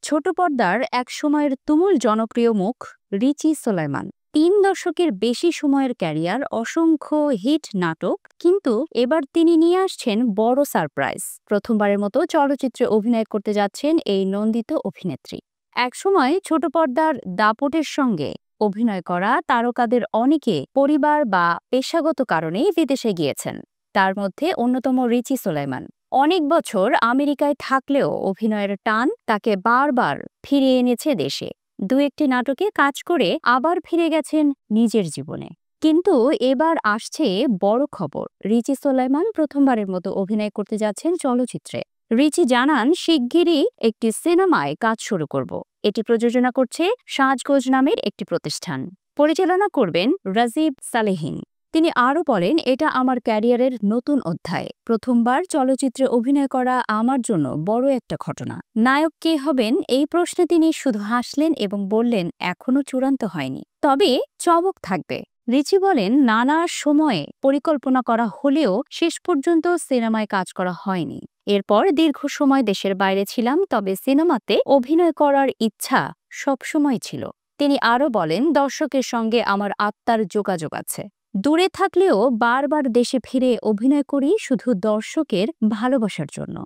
ছোট পর্দার এক সময়ের তুমুল জনপ্রিয় মুখ রিচি সোলাইমান। ৩ দশকের বেশি সময়ের ক্যারিয়ার, অসংখ্য হিট নাটক, কিন্তু এবার তিনি নিয়ে আসছেন বড় সারপ্রাইজ। প্রথমবারের মতো চলচ্চিত্রে অভিনয় করতে যাচ্ছেন এই নন্দিত অভিনেত্রী। একসময় ছোট পর্দার দাপটের সঙ্গে অভিনয় করা তারকাদের অনেকে পরিবার বা পেশাগত কারণেই বিদেশে গিয়েছেন। তার মধ্যে অন্যতম রিচি সোলাইমান। অনেক বছর আমেরিকায় থাকলেও অভিনয়ের টান তাকে বারবার ফিরিয়ে এনেছে দেশে। দু-একটি নাটকে কাজ করে আবার ফিরে গেছেন নিজের জীবনে। কিন্তু এবার আসছে বড় খবর, রিচি সোলাইমান প্রথমবারের মতো অভিনয় করতে যাচ্ছেন চলচ্চিত্রে। রিচি জানান, শিগগিরই একটি সিনেমায় কাজ শুরু করব। এটি প্রযোজনা করছে সাজগোজ নামের একটি প্রতিষ্ঠান। পরিচালনা করবেন রাজীব সালেহিন। তিনি আরও বলেন, এটা আমার ক্যারিয়ারের নতুন অধ্যায়। প্রথমবার চলচ্চিত্রে অভিনয় করা আমার জন্য বড় একটা ঘটনা। নায়ক কে হবেন এই প্রশ্নে তিনি শুধু হাসলেন এবং বললেন, এখনো চূড়ান্ত হয়নি, তবে চমক থাকবে। রিচি বলেন, নানা সময়ে পরিকল্পনা করা হলেও শেষ পর্যন্ত সিনেমায় কাজ করা হয়নি। এরপর দীর্ঘ সময় দেশের বাইরে ছিলাম, তবে সিনেমাতে অভিনয় করার ইচ্ছা সবসময় ছিল। তিনি আরও বলেন, দর্শকের সঙ্গে আমার আত্মার যোগাযোগ আছে। দূরে থাকলেও বারবার দেশে ফিরে অভিনয় করি শুধু দর্শকের ভালোবাসার জন্য।